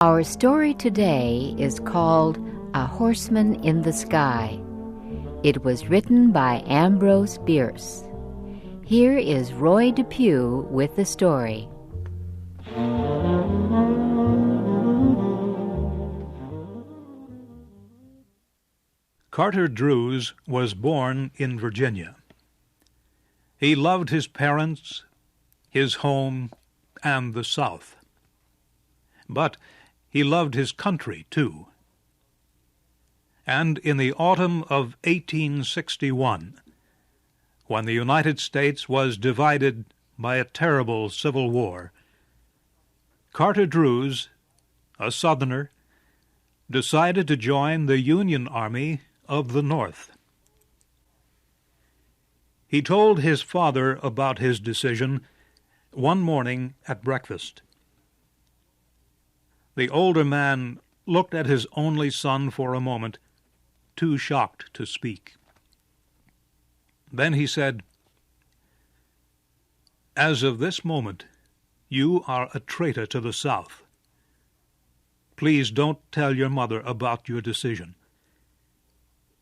Our story today is called A Horseman in the Sky. It was written by Ambrose Bierce. Here is Roy Depew with the story. Carter Drews was born in Virginia. He loved his parents, his home, and the South. But he loved his country, too. And in the autumn of 1861, when the United States was divided by a terrible civil war, Carter Drews, a Southerner, decided to join the Union Army of the North. He told his father about his decision one morning at breakfast. The older man looked at his only son for a moment, too shocked to speak. Then he said, "As of this moment, you are a traitor to the South. Please don't tell your mother about your decision.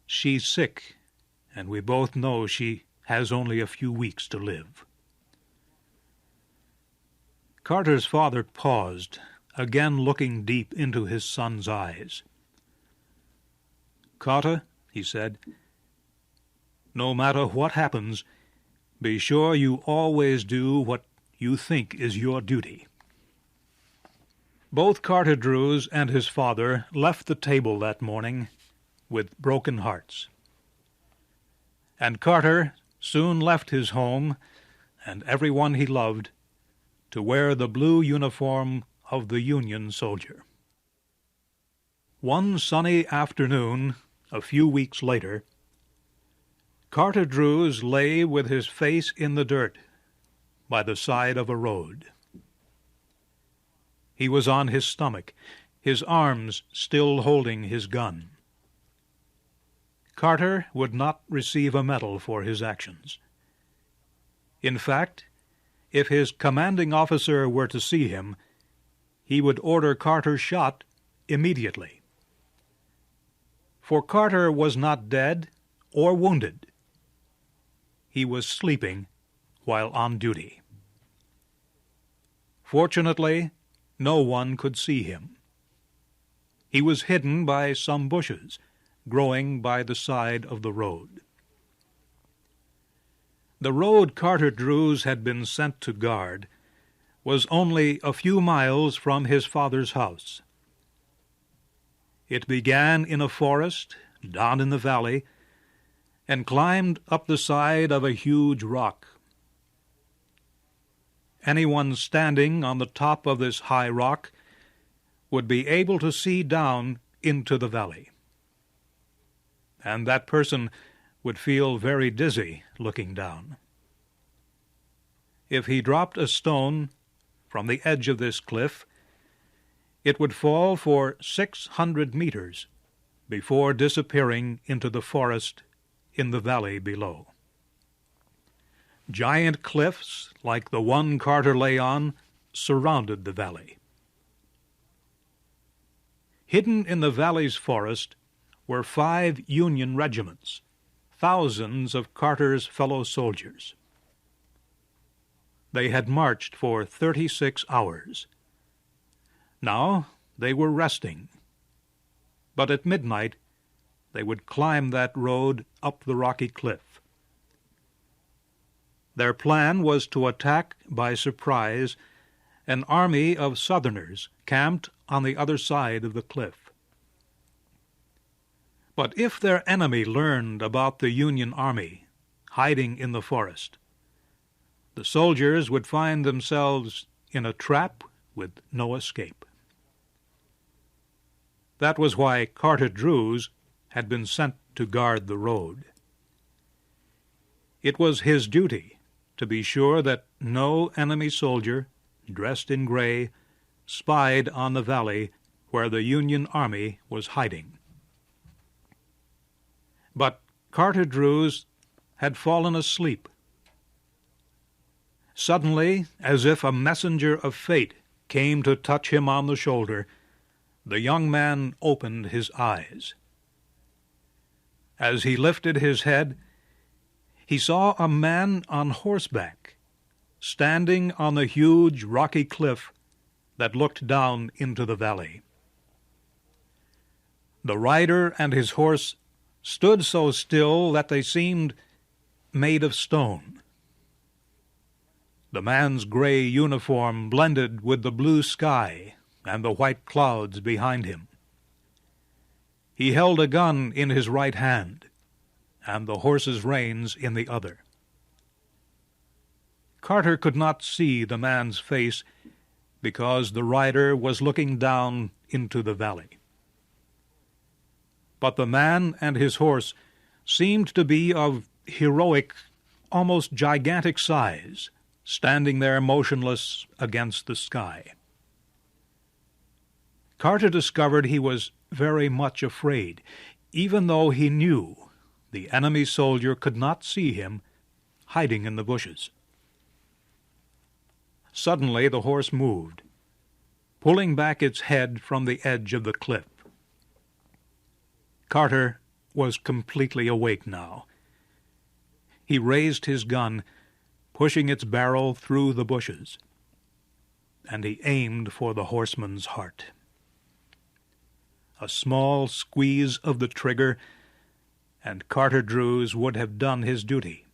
She's sick, and we both know she has only a few weeks to live." Carter's father paused, again looking deep into his son's eyes. "Carter," he said, "no matter what happens, be sure you always do what you think is your duty." Both Carter Drews and his father left the table that morning with broken hearts. And Carter soon left his home and everyone he loved to wear the blue uniform of the Union soldier. One sunny afternoon, a few weeks later, Carter Drews lay with his face in the dirt by the side of a road. He was on his stomach, his arms still holding his gun. Carter would not receive a medal for his actions. In fact, if his commanding officer were to see him, he would order Carter shot immediately. For Carter was not dead or wounded. He was sleeping while on duty. Fortunately, no one could see him. He was hidden by some bushes growing by the side of the road. The road Carter Drews had been sent to guard was only a few miles from his father's house. It began in a forest down in the valley and climbed up the side of a huge rock. Anyone standing on the top of this high rock would be able to see down into the valley. And that person would feel very dizzy looking down. If he dropped a stone from the edge of this cliff, it would fall for 600 meters before disappearing into the forest in the valley below. Giant cliffs, like the one Carter lay on, surrounded the valley. Hidden in the valley's forest were 5 Union regiments, thousands of Carter's fellow soldiers. They had marched for 36 hours. Now they were resting. But at midnight they would climb that road up the rocky cliff. Their plan was to attack by surprise an army of Southerners camped on the other side of the cliff. But if their enemy learned about the Union Army hiding in the forest, the soldiers would find themselves in a trap with no escape. That was why Carter Drews had been sent to guard the road. It was his duty to be sure that no enemy soldier, dressed in gray, spied on the valley where the Union Army was hiding. But Carter Drews had fallen asleep. Suddenly, as if a messenger of fate came to touch him on the shoulder, the young man opened his eyes. As he lifted his head, he saw a man on horseback, standing on the huge rocky cliff that looked down into the valley. The rider and his horse stood so still that they seemed made of stone. The man's gray uniform blended with the blue sky and the white clouds behind him. He held a gun in his right hand, and the horse's reins in the other. Carter could not see the man's face because the rider was looking down into the valley. But the man and his horse seemed to be of heroic, almost gigantic size, standing there motionless against the sky. Carter discovered he was very much afraid, even though he knew the enemy soldier could not see him hiding in the bushes. Suddenly the horse moved, pulling back its head from the edge of the cliff. Carter was completely awake now. He raised his gun, pushing its barrel through the bushes, and he aimed for the horseman's heart. A small squeeze of the trigger, and Carter Drews would have done his duty.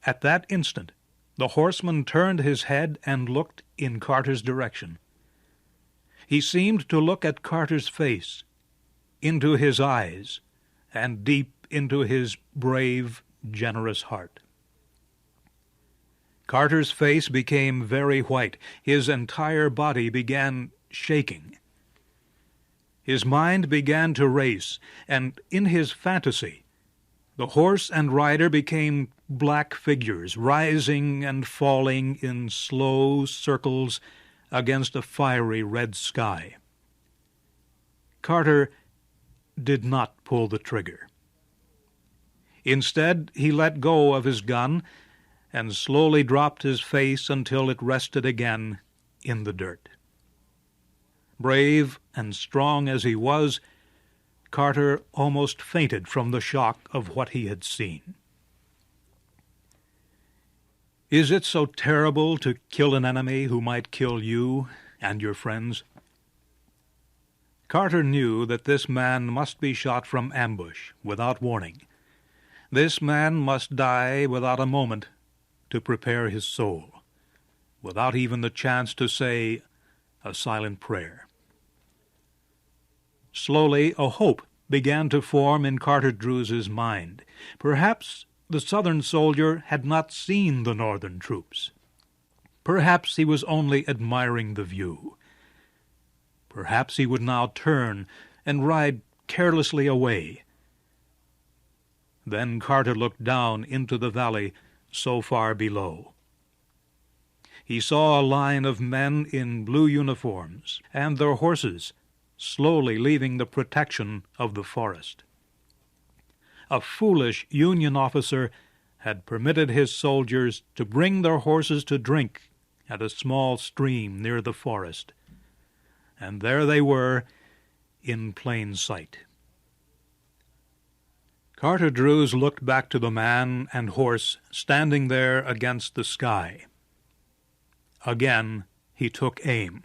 At that instant, the horseman turned his head and looked in Carter's direction. He seemed to look at Carter's face, into his eyes, and deep into his brave, generous heart. Carter's face became very white. His entire body began shaking. His mind began to race, and in his fantasy, the horse and rider became black figures, rising and falling in slow circles against a fiery red sky. Carter did not pull the trigger. Instead, he let go of his gun and slowly dropped his face until it rested again in the dirt. Brave and strong as he was, Carter almost fainted from the shock of what he had seen. Is it so terrible to kill an enemy who might kill you and your friends? Carter knew that this man must be shot from ambush without warning. This man must die without a moment to prepare his soul, without even the chance to say a silent prayer. Slowly, a hope began to form in Carter Drews's mind. Perhaps the Southern soldier had not seen the Northern troops. Perhaps he was only admiring the view. Perhaps he would now turn and ride carelessly away. Then Carter looked down into the valley so far below. He saw a line of men in blue uniforms and their horses slowly leaving the protection of the forest. A foolish Union officer had permitted his soldiers to bring their horses to drink at a small stream near the forest, and there they were in plain sight. Carter Drews looked back to the man and horse standing there against the sky. Again he took aim,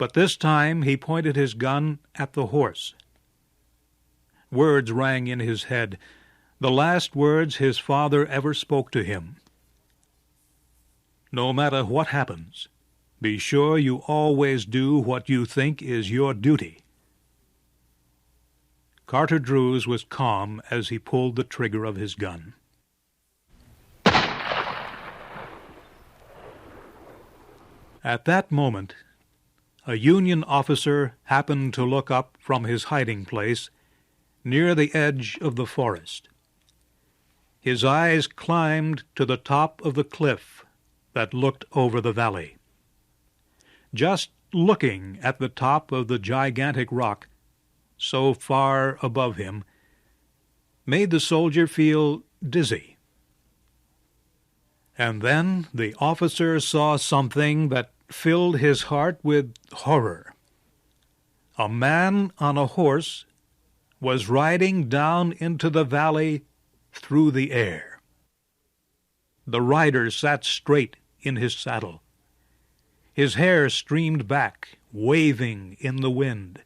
but this time he pointed his gun at the horse. Words rang in his head, the last words his father ever spoke to him. No matter what happens, be sure you always do what you think is your duty. Carter Drews was calm as he pulled the trigger of his gun. At that moment, a Union officer happened to look up from his hiding place near the edge of the forest. His eyes climbed to the top of the cliff that looked over the valley. Just looking at the top of the gigantic rock so far above him made the soldier feel dizzy. And then the officer saw something that filled his heart with horror. A man on a horse was riding down into the valley through the air. The rider sat straight in his saddle. His hair streamed back, waving in the wind.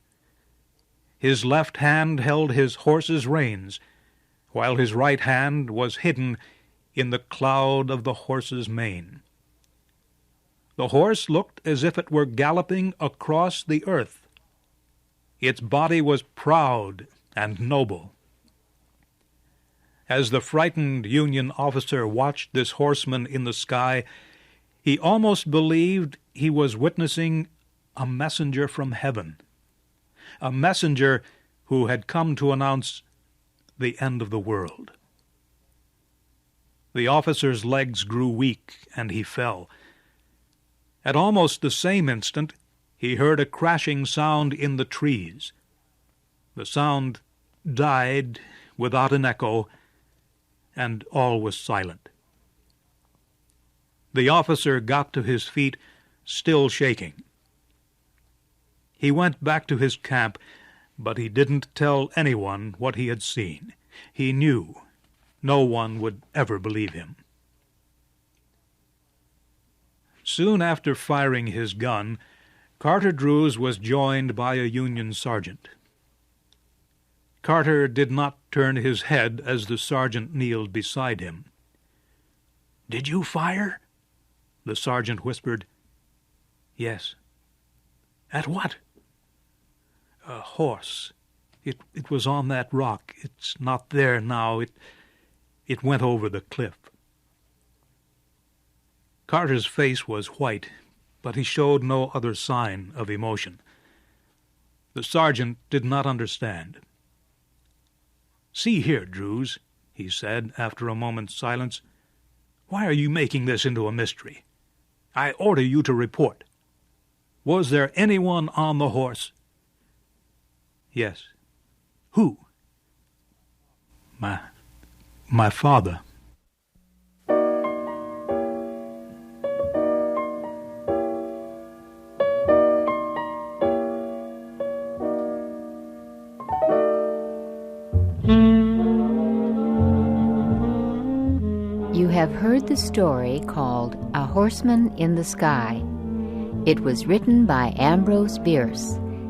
His left hand held his horse's reins, while his right hand was hidden in the cloud of the horse's mane. The horse looked as if it were galloping across the earth. Its body was proud and noble. As the frightened Union officer watched this horseman in the sky, he almost believed he was witnessing a messenger from heaven, a messenger who had come to announce the end of the world. The officer's legs grew weak, and he fell. At almost the same instant, he heard a crashing sound in the trees. The sound died without an echo, and all was silent. The officer got to his feet, still shaking. He went back to his camp, but he didn't tell anyone what he had seen. He knew no one would ever believe him. Soon after firing his gun, Carter Drews was joined by a Union sergeant. Carter did not turn his head as the sergeant kneeled beside him. "Did you fire?" the sergeant whispered. "Yes." "At what?" "A horse. It was on that rock. It's not there now. It went over the cliff." Carter's face was white, but he showed no other sign of emotion. The sergeant did not understand. "See here, Drews," he said after a moment's silence, "why are you making this into a mystery? I order you to report. Was there anyone on the horse?" "Yes." "Who?" My father." You have heard the story called A Horseman in the Sky. It was written by Ambrose Bierce.